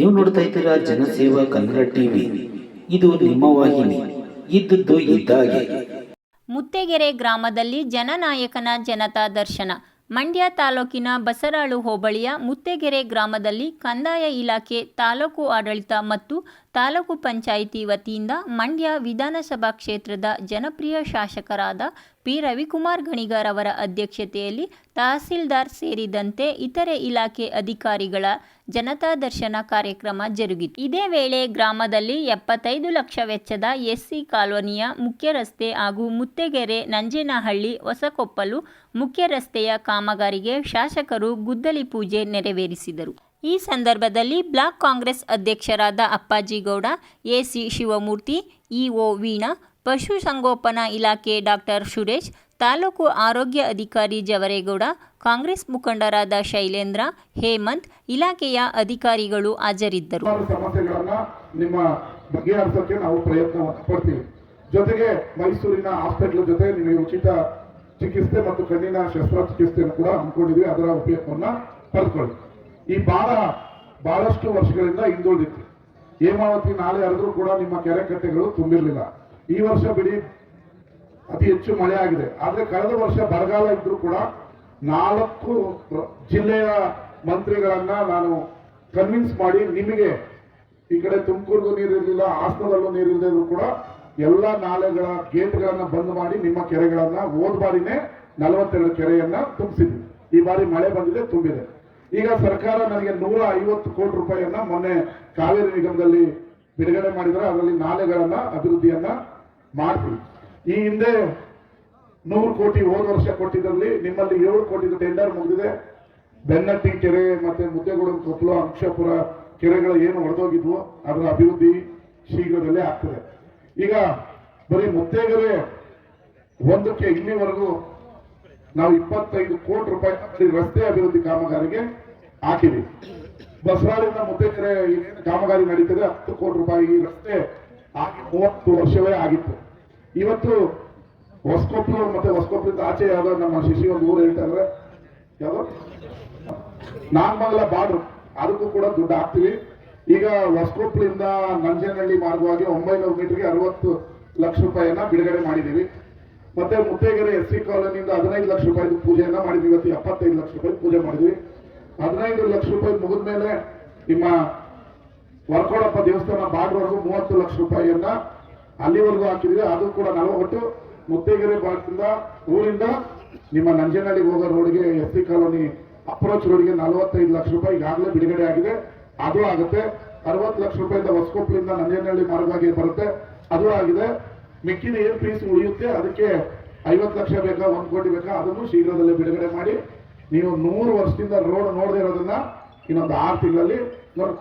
ನೀವು ನೋಡ್ತಾ ಇದ್ದೀರಾ ಜನಸೇವಾ ಕನ್ನಡ ಟಿವಿ. ಇದು ನಿಮ್ಮ ವಾಹಿನಿ. ಇದ್ದದ್ದು ಇದ್ದಾಗೆ. ಮುತ್ತೇಗೆರೆ ಗ್ರಾಮದಲ್ಲಿ ಜನನಾಯಕನ ಜನತಾ ದರ್ಶನ. ಮಂಡ್ಯ ತಾಲೂಕಿನ ಬಸರಾಳು ಹೋಬಳಿಯ ಮುತ್ತೇಗೆರೆ ಗ್ರಾಮದಲ್ಲಿ ಕಂದಾಯ ಇಲಾಖೆ, ತಾಲೂಕು ಆಡಳಿತ ಮತ್ತು ತಾಲೂಕು ಪಂಚಾಯಿತಿ ವತಿಯಿಂದ ಮಂಡ್ಯ ವಿಧಾನಸಭಾ ಕ್ಷೇತ್ರದ ಜನಪ್ರಿಯ ಶಾಸಕರಾದ ಪಿ. ರವಿಕುಮಾರ್ ಗಣಿಗರ್ ಅವರ ಅಧ್ಯಕ್ಷತೆಯಲ್ಲಿ ತಹಸೀಲ್ದಾರ್ ಸೇರಿದಂತೆ ಇತರೆ ಇಲಾಖೆ ಅಧಿಕಾರಿಗಳ ಜನತಾ ದರ್ಶನ ಕಾರ್ಯಕ್ರಮ ಜರುಗಿತು. ಇದೇ ವೇಳೆ ಗ್ರಾಮದಲ್ಲಿ 75 ಲಕ್ಷ ವೆಚ್ಚದ ಎಸ್ಸಿ ಕಾಲೋನಿಯ ಮುಖ್ಯ ರಸ್ತೆ ಹಾಗೂ ಮುತ್ತೇಗೆರೆ ನಂಜೇನಹಳ್ಳಿ ಹೊಸಕೊಪ್ಪಲು ಮುಖ್ಯ ರಸ್ತೆಯ ಕಾಮಗಾರಿಗೆ ಶಾಸಕರು ಗುದ್ದಲಿ ಪೂಜೆ ನೆರವೇರಿಸಿದರು. ಈ ಸಂದರ್ಭದಲ್ಲಿ ಬ್ಲಾಕ್ ಕಾಂಗ್ರೆಸ್ ಅಧ್ಯಕ್ಷರಾದ ಅಪ್ಪಾಜಿಗೌಡ, ಎಸಿ ಶಿವಮೂರ್ತಿ, ಇಒ ವೀಣಾ, ಪಶುಸಂಗೋಪನಾ ಇಲಾಖೆ ಡಾಕ್ಟರ್ ಸುರೇಶ್, ತಾಲೂಕು ಆರೋಗ್ಯ ಅಧಿಕಾರಿ ಜವರೇಗೌಡ, ಕಾಂಗ್ರೆಸ್ ಮುಖಂಡರಾದ ಶೈಲೇಂದ್ರ, ಹೇಮಂತ್, ಇಲಾಖೆಯ ಅಧಿಕಾರಿಗಳು ಹಾಜರಿದ್ದರು. ಸಮಸ್ಯೆಗಳನ್ನು ನಿಮ್ಮ ಬಗೆಹರಿಸೋಕೆ ನಾವು ಪ್ರಯತ್ನ ಪಡ್ತೀವಿ. ಜೊತೆಗೆ ಮೈಸೂರಿನ ಹಾಸ್ಪಿಟಲ್ ಜೊತೆ ನಿಮಗೆ ಉಚಿತ ಚಿಕಿತ್ಸೆ ಮತ್ತು ಕಣ್ಣಿನ ಶಸ್ತ್ರಚಿಕಿತ್ಸೆಯನ್ನು ಕೂಡ ಹಮ್ಮಿಕೊಂಡಿದ್ವಿ. ಅದರ ಉಪಯೋಗವನ್ನ ಪಡೆದುಕೊಳ್ಳಿ. ಈ ಬಹಳಷ್ಟು ವರ್ಷಗಳಿಂದ ಹಿಂದುಳಿದಿತ್ತು. ಹೇಮಾವತಿ ನಾಲೆ ಹರಿದ್ರೂ ಕೂಡ ನಿಮ್ಮ ಕೆರೆ ಕಟ್ಟೆಗಳು ತುಂಬಿರಲಿಲ್ಲ. ಈ ವರ್ಷ ಬಿಡಿ ಅತಿ ಹೆಚ್ಚು ಮಳೆ ಆಗಿದೆ. ಆದ್ರೆ ಕಳೆದ ವರ್ಷ ಬರಗಾಲ ಇದ್ರೂ ಕೂಡ 4 ಜಿಲ್ಲೆಯ ಮಂತ್ರಿಗಳನ್ನ ನಾನು ಕನ್ವಿನ್ಸ್ ಮಾಡಿ ನಿಮಗೆ ಈ ಕಡೆ ತುಮಕೂರಿಗೂ ನೀರಿರಲಿಲ್ಲ, ಹಾಸನದಲ್ಲೂ ನೀರಿಲ್ಲದೆ ಕೂಡ ಎಲ್ಲ ನಾಲೆಗಳ ಗೇಟ್ಗಳನ್ನ ಬಂದ್ ಮಾಡಿ ನಿಮ್ಮ ಕೆರೆಗಳನ್ನ ಹೋದ ಬಾರಿನೇ 42 ಕೆರೆಯನ್ನ ತುಂಬಿಸಿದ್ವಿ. ಈ ಬಾರಿ ಮಳೆ ಬಂದಿದೆ, ತುಂಬಿದೆ. ಈಗ ಸರ್ಕಾರ ನನಗೆ 150 ಕೋಟಿ ರೂಪಾಯಿಯನ್ನ ಮೊನ್ನೆ ಕಾವೇರಿ ನಿಗಮದಲ್ಲಿ ಬಿಡುಗಡೆ ಮಾಡಿದ್ರೆ ಅದರಲ್ಲಿ ನಾಲೆಗಳನ್ನ ಅಭಿವೃದ್ಧಿಯನ್ನ ಮಾಡ್ತೀವಿ. ಈ ಹಿಂದೆ 100 ಕೋಟಿ ಹೋದ ವರ್ಷ ಕೊಟ್ಟಿದ್ದಲ್ಲಿ ನಿಮ್ಮಲ್ಲಿ 7 ಕೋಟಿ ಟೆಂಡರ್ ಮುಗಿದಿದೆ. ಬೆನ್ನಟ್ಟಿ ಕೆರೆ ಮತ್ತೆ ಮುದ್ದೇಗೌಡ, ಕೊಪ್ಪಲು, ಅಂಕ್ಷಪುರ ಕೆರೆಗಳು ಏನು ಹೊಡೆದೋಗಿದ್ವು ಅದರ ಅಭಿವೃದ್ಧಿ ಶೀಘ್ರದಲ್ಲೇ ಆಗ್ತದೆ. ಈಗ ಬರೀ ಮುತ್ತೇಗೆರೆ ಒಂದಕ್ಕೆ ಇಲ್ಲಿವರೆಗೂ ನಾವು 25 ಕೋಟಿ ರೂಪಾಯಿ ರಸ್ತೆ ಅಭಿವೃದ್ಧಿ ಕಾಮಗಾರಿಗೆ ಹಾಕಿದ್ವಿ. ಬಸರಾಳಿಂದ ಮುತ್ತೇಗೆರೆ ಕಾಮಗಾರಿ ನಡೀತದೆ, 10 ಕೋಟಿ ರೂಪಾಯಿ ಈ ರಸ್ತೆ ಆಗಿ 30 ವರ್ಷವೇ ಆಗಿತ್ತು. ಇವತ್ತು ಹೊಸಕೊಪ್ಪಲು ಮತ್ತೆ ಹೊಸಕೊಪ್ಪಲಿಂದ ಆಚೆ ಯಾವ್ದೋ ನಮ್ಮ ಶಿಶಿ ಒಂದು ಊರು ಹೇಳ್ತಾ ಇದ್ರೆ ಯಾವ್ದೋ ನಾಗಮಂಗಲ ಬಾರ್ಡರ್, ಅದಕ್ಕೂ ಕೂಡ ದುಡ್ಡು ಹಾಕ್ತಿವಿ. ಈಗ ಹೊಸಕೊಪ್ಪಲಿಂದ ನಂಜೇನಹಳ್ಳಿ ಮಾರ್ಗವಾಗಿ 900 ಮೀಟರ್ಗೆ 60 ಲಕ್ಷ ರೂಪಾಯಿಯನ್ನ ಬಿಡುಗಡೆ ಮಾಡಿದೀವಿ. ಮತ್ತೆ ಮುತ್ತೇಗೆರೆ ಎಸ್ಸಿ ಕಾಲೋನಿಯಿಂದ 15 ಲಕ್ಷ ರೂಪಾಯಿ ಪೂಜೆಯನ್ನ ಮಾಡಿದ್ವಿ. ಇವತ್ತು 75 ಲಕ್ಷ ರೂಪಾಯಿ ಪೂಜೆ ಮಾಡಿದ್ವಿ. 15 ಲಕ್ಷ ರೂಪಾಯಿ ಮುಗಿದ ಮೇಲೆ ನಿಮ್ಮ ವರ್ಕೋಡಪ್ಪ ದೇವಸ್ಥಾನ ಬಾರ್ಡ್ವರೆಗೂ 30 ಲಕ್ಷ ರೂಪಾಯಿಯನ್ನ ಅಲ್ಲಿವರೆಗೂ ಹಾಕಿದ್ವಿ. ಅದು ಕೂಡ ಒಟ್ಟು ಮುತ್ತೇಗೆರೆ ಭಾಗದಿಂದ ಊರಿಂದ ನಿಮ್ಮ ನಂಜೇನಹಳ್ಳಿಗೆ ಹೋಗೋ ರೋಡ್ಗೆ, ಎಸ್ಸಿ ಕಾಲೋನಿ ಅಪ್ರೋಚ್ ರೋಡ್ಗೆ 45 ಲಕ್ಷ ರೂಪಾಯಿ ಈಗಾಗಲೇ ಬಿಡುಗಡೆ ಆಗಿದೆ. ಅದು ಆಗುತ್ತೆ. 60 ಲಕ್ಷ ರೂಪಾಯಿಂದ ಹೊಸಕೊಪ್ಪಲಿಂದ ನಂಜೇನಹಳ್ಳಿ ಮಾರ್ಗವಾಗಿ ಬರುತ್ತೆ, ಅದು ಆಗಿದೆ. ಮಿಕ್ಕಿದ ಏನ್ ಫೀಸ್ ಉಳಿಯುತ್ತೆ ಅದಕ್ಕೆ 50 ಲಕ್ಷ ಬೇಕಾ, 1 ಕೋಟಿ ಬೇಕಾ, ಅದನ್ನು ಶೀಘ್ರದಲ್ಲೇ ಬಿಡುಗಡೆ ಮಾಡಿ ನೀವು 100 ವರ್ಷದಿಂದ ರೋಡ್ ನೋಡದೇ ಇರೋದನ್ನ ಇನ್ನೊಂದು 6 ತಿಂಗಳಲ್ಲಿ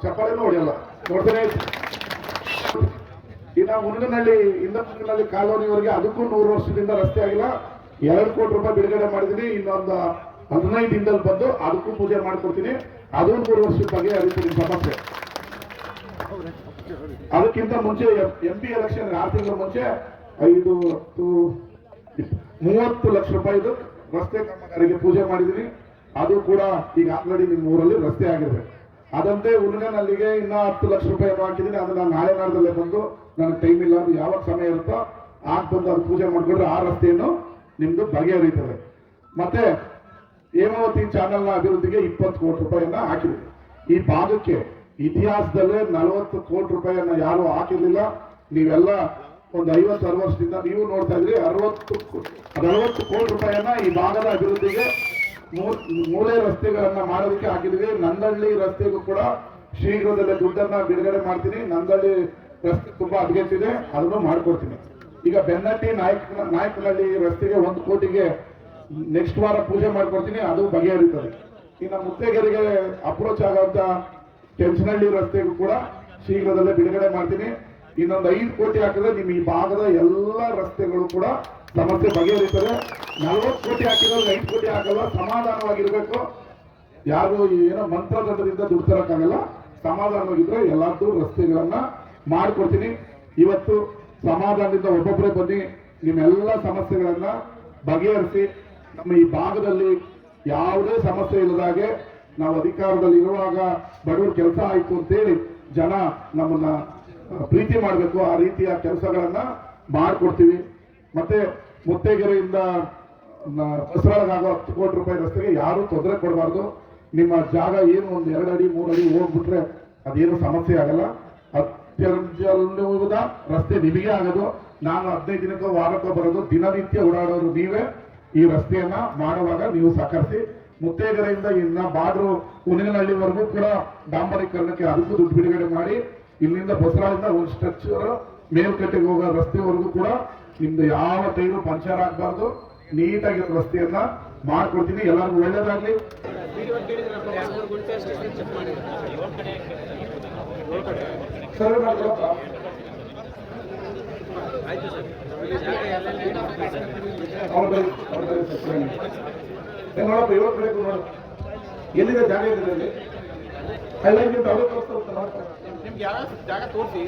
ಚಪ್ಪಾಳೆನೂ ಹೊಡೆಯಲ್ಲ, ನೋಡ್ತಾನೆ. ಇನ್ನು ಮುನಗನಹಳ್ಳಿ ಮುನಗನಹಳ್ಳಿ ಕಾಲೋನಿವರೆಗೆ ಅದಕ್ಕೂ 100 ವರ್ಷದಿಂದ ರಸ್ತೆ ಆಗಿಲ್ಲ. 2 ಕೋಟಿ ರೂಪಾಯಿ ಬಿಡುಗಡೆ ಮಾಡಿದೀನಿ. ಇನ್ನೊಂದು 15 ದಿನದಲ್ಲಿ ಬಂದು ಅದಕ್ಕೂ ಪೂಜೆ ಮಾಡ್ಕೊಡ್ತೀನಿ. ಅದು 3 ವರ್ಷದ ಬಗ್ಗೆ ಅರಿತೀನಿ ಸಮಸ್ಯೆ. ಅದಕ್ಕಿಂತ ಮುಂಚೆ MP ಎಲೆಕ್ಷನ್ 6 ತಿಂಗಳ ಮುಂಚೆ 30 ಲಕ್ಷ ರೂಪಾಯಿದು ರಸ್ತೆ ಕಾಮಗಾರಿಗೆ ಪೂಜೆ ಮಾಡಿದೀನಿ. ಅದು ಕೂಡ ಈಗ ಆಲ್ರೆಡಿ ನಿಮ್ಮ ಊರಲ್ಲಿ ರಸ್ತೆ ಆಗಿರ್ಬೇಕು. ಅದಂತೆ ಉಲ್ಗನಲ್ಲಿಗೆ ಇನ್ನ 10 ಲಕ್ಷ ರೂಪಾಯಿ ಹಾಕಿದೀನಿ. ಅದನ್ನ ನಾಳೆ ನಾಡದಲ್ಲೇ ಬಂದು ನನಗೆ ಟೈಮ್ ಇಲ್ಲ, ಅದು ಯಾವಾಗ ಸಮಯ ಇರುತ್ತೋ ಆಗ ಬಂದು ಅದು ಪೂಜೆ ಮಾಡ್ಕೊಂಡ್ರೆ ಆ ರಸ್ತೆಯನ್ನು ನಿಮ್ದು ಬಗೆಹರಿಯುತ್ತದೆ. ಮತ್ತೆ ಹೇಮಾವತಿ ಚಾನೆಲ್ನ ಅಭಿವೃದ್ಧಿಗೆ 20 ಕೋಟಿ ರೂಪಾಯಿಯನ್ನ ಹಾಕಿದ್ವಿ. ಈ ಭಾಗಕ್ಕೆ ಇತಿಹಾಸದಲ್ಲೇ 40 ಕೋಟಿ ರೂಪಾಯಿಯನ್ನ ಯಾರು ಹಾಕಿರ್ಲಿಲ್ಲ. ನೀವೆಲ್ಲ ಒಂದು 50-60 ವರ್ಷದಿಂದ ನೀವು ನೋಡ್ತಾ ಇದ್ರಿ. 40 ಕೋಟಿ ರೂಪಾಯಿಯನ್ನ ಈ ಭಾಗದ ಅಭಿವೃದ್ಧಿಗೆ ಮೂಲೆ ರಸ್ತೆಗಳನ್ನ ಮಾಡೋದಕ್ಕೆ ಹಾಕಿದ್ವಿ. ನಂದಳ್ಳಿ ರಸ್ತೆಗೂ ಕೂಡ ಶೀಘ್ರದಲ್ಲೇ ದುಡ್ಡನ್ನ ಬಿಡುಗಡೆ ಮಾಡ್ತೀನಿ. ನಂದಳ್ಳಿ ರಸ್ತೆ ತುಂಬಾ ಅಡ್ಗೆಟ್ಟಿದೆ, ಅದನ್ನು ಮಾಡ್ಕೊಡ್ತೀನಿ. ಈಗ ಬೆನ್ನಟ್ಟಿ ನಾಯಕನಹಳ್ಳಿ ರಸ್ತೆಗೆ 1 ಕೋಟಿಗೆ ನೆಕ್ಸ್ಟ್ ವಾರ ಪೂಜೆ ಮಾಡ್ಕೊಡ್ತೀನಿ, ಅದು ಬಗೆಹರಿತದೆ. ಇನ್ನು ಮುತ್ತೇಗೆರೆಗೆ ಅಪ್ರೋಚ್ ಆಗುವಂತ ಕೆಂಚನಹಳ್ಳಿ ರಸ್ತೆಗೂ ಕೂಡ ಶೀಘ್ರದಲ್ಲೇ ಬಿಡುಗಡೆ ಮಾಡ್ತೀನಿ. ಇನ್ನೊಂದು 5 ಕೋಟಿ ಹಾಕಿದ್ರೆ ನಿಮ್ಮ ಈ ಭಾಗದ ಎಲ್ಲ ರಸ್ತೆಗಳು ಕೂಡ ಸಮಸ್ಯೆ ಬಗೆಹರಿತದೆ. 40 ಕೋಟಿ ಹಾಕಿದ್ರೆ 5 ಕೋಟಿ ಹಾಕಲ್ಲ, ಸಮಾಧಾನವಾಗಿರ್ಬೇಕು. ಯಾರು ಏನೋ ಮಂತ್ರದಂಡದಿಂದ ದುಡ್ಡು ತರಕ್ಕಾಗಲ್ಲ. ಸಮಾಧಾನವಾಗಿದ್ರೆ ಎಲ್ಲಾದ್ರೂ ರಸ್ತೆಗಳನ್ನ ಮಾಡ್ಕೊಡ್ತೀನಿ. ಇವತ್ತು ಸಮಾಧಾನದಿಂದ ಒಬ್ಬೊಬ್ಬರೇ ಬನ್ನಿ, ನಿಮ್ಮೆಲ್ಲ ಸಮಸ್ಯೆಗಳನ್ನ ಬಗೆಹರಿಸಿ ನಮ್ಮ ಈ ಭಾಗದಲ್ಲಿ ಯಾವುದೇ ಸಮಸ್ಯೆ ಇಲ್ಲದಾಗೆ ನಾವು ಅಧಿಕಾರದಲ್ಲಿ ಇರುವಾಗ ಬಡವ್ರ ಕೆಲಸ ಆಯ್ತು ಅಂತೇಳಿ ಜನ ನಮ್ಮನ್ನ ಪ್ರೀತಿ ಮಾಡಬೇಕು. ಆ ರೀತಿಯ ಕೆಲಸಗಳನ್ನ ಮಾಡಿಕೊಡ್ತೀವಿ. ಮತ್ತೆ ಮುತ್ತೇಗೆರೆಯಿಂದ ಬಸವಳಗಾಗೋ 10 ಕೋಟಿ ರೂಪಾಯಿ ರಸ್ತೆಗೆ ಯಾರು ತೊಂದರೆ ಕೊಡಬಾರ್ದು. ನಿಮ್ಮ ಜಾಗ ಏನು ಒಂದು 2 ಅಡಿ 3 ಅಡಿ ಹೋಗ್ಬಿಟ್ರೆ ಅದೇನು ಸಮಸ್ಯೆ ಆಗಲ್ಲ. ಅತ್ಯಂತ ರಸ್ತೆ ನಿಮಗೆ ಆಗೋದು. ನಾನು 15 ದಿನಕ್ಕೋ ವಾರಕ್ಕೋ ಬರೋದು, ದಿನನಿತ್ಯ ಓಡಾಡೋರು ನೀವೇ. ಈ ರಸ್ತೆಯನ್ನ ಮಾಡುವಾಗ ನೀವು ಸಹಕರಿಸಿ. ಮುತ್ತೇಗೆರೆಯಿಂದ ಇನ್ನ ಬಾಡ್ರು ಹುನಿನಹಳ್ಳಿವರೆಗೂ ಕೂಡ ಡಾಂಬರೀಕರಣಕ್ಕೆ ಅದಕ್ಕೂ ದುಡ್ಡು ಬಿಡುಗಡೆ ಮಾಡಿ, ಇಲ್ಲಿಂದ ಬಸವಳಿಂದ ಒಂದು ಸ್ಟ್ರಕ್ಚರ್ ಮೇಲ್ಕಟ್ಟೆಗೆ ಹೋಗೋ ರಸ್ತೆವರೆಗೂ ಕೂಡ ನಿಮ್ದು ಯಾವ ಟೈರು ಪಂಚರ್ ಆಗಬಾರ್ದು, ನೀಟಾಗಿರೋ ರಸ್ತೆಯನ್ನ ಮಾಡ್ಕೊಡ್ತೀನಿ. ಎಲ್ಲರಿಗೂ ಒಳ್ಳೇದಾಗ್ಲಿ. ಸರ್ವೆ ಮಾಡ್ಕೊಳಪ್ಪ. ನೋಡಪ್ಪ, ಇವತ್ತು ಬೇಕು ನೋಡು ಎಲ್ಲಿದೆ ಜಾಗ ಇದೆ ಅಲ್ಲಿ ಅವ್ರಿಗೆ ತೋರಿಸ್ತಾ ನಿಮ್ಗೆ ಯಾವ ಜಾಗ ತೋರಿಸಿ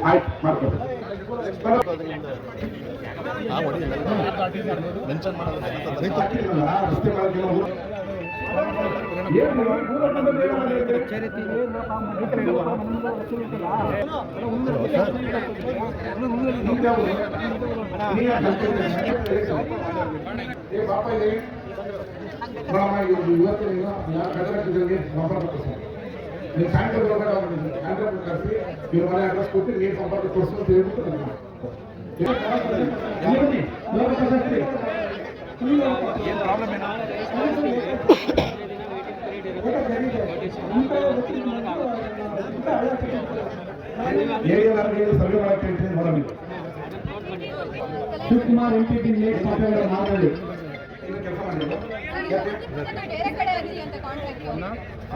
ಆಯ್ತು ಮಾಡ್ಕೊಳ್ಳಿ. ರಸ್ತೆ ಇವತ್ತು ನೀವು ಸಾಯಂಕಾಲ ಕಳಿಸಿ ನೀವು ಮನೆ ಅಡ್ರೆಸ್ ಕೊಟ್ಟು ನೀರು ಸಂಪರ್ಕ ತೋರಿಸು ಅಂತ ಹೇಳ್ಬಿಟ್ಟು ಸರ್ವೆ ಮಾಡಕ್ಕೆ ಹೇಳ್ತೀನಿ. ಮೇಡಮ್ ಶಿವಕುಮಾರ್ MPP ಮಾತಾಡಿ ಕೆಲಸ ಮಾಡಿ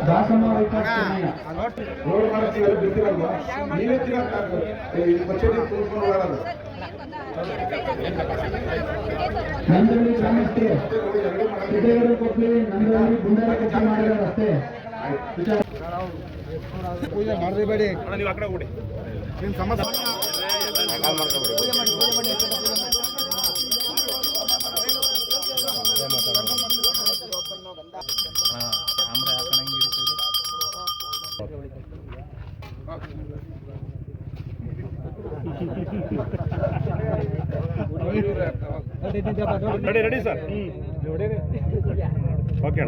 ದಾಸಮ್ಮ ರೋಡ್ ಮಾಡ್ತೀವಿ ಬಿಡ್ತೀರಲ್ವಾ, ನೀವೇ ಬಚ್ಚೆಗೆ ತುಂಬಿಕೊಂಡು ಬರೋದು. ನಂದಳ್ಳಿ ಗ್ರಾಮಸ್ಥೆ ಸಿದ್ದೇಗೌಡ ಕೊಪ್ಪಳಿ ನಂದಳ್ಳಿ ಗುಂಡಾರ ಕೆಲಸ ಮಾಡಿದ ರಸ್ತೆ ಪೂಜೆ ಮಾಡಬೇಡಿ. ನೀವು ಆ ಕಡೆ ಹೋಗಿ ನಿಮ್ಮ ಸಮಸ್ಯೆ ರೆಡಿ ಸರ್. ಓಕೆ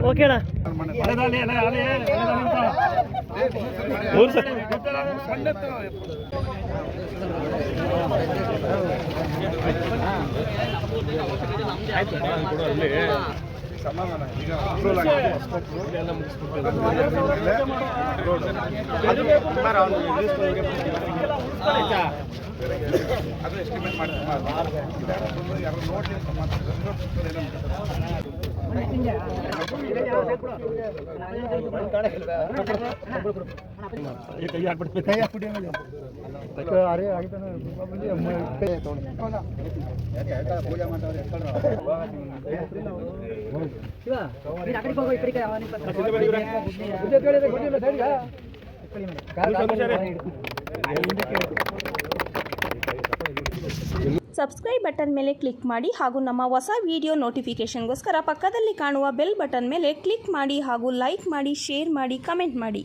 ಸಮಾಧಾನ. ಈಗ ಅದು ಎಸ್ಟಿಮೇಟ್ ಮಾಡ್ತೀನಿ. ಯಾರು ನೋಡಿ ಪೂಜೆ ಮಾಡ್ತಾರೆ. ಸಬ್ಸ್ಕ್ರೈಬ್ ಬಟನ್ ಮೇಲೆ ಕ್ಲಿಕ್ ಮಾಡಿ ಹಾಗೂ ನಮ್ಮ ಹೊಸ ವಿಡಿಯೋ ನೋಟಿಫಿಕೇಷನ್ಗೋಸ್ಕರ ಪಕ್ಕದಲ್ಲಿ ಕಾಣುವ ಬೆಲ್ ಬಟನ್ ಮೇಲೆ ಕ್ಲಿಕ್ ಮಾಡಿ ಹಾಗೂ ಲೈಕ್ ಮಾಡಿ, ಶೇರ್ ಮಾಡಿ, ಕಮೆಂಟ್ ಮಾಡಿ.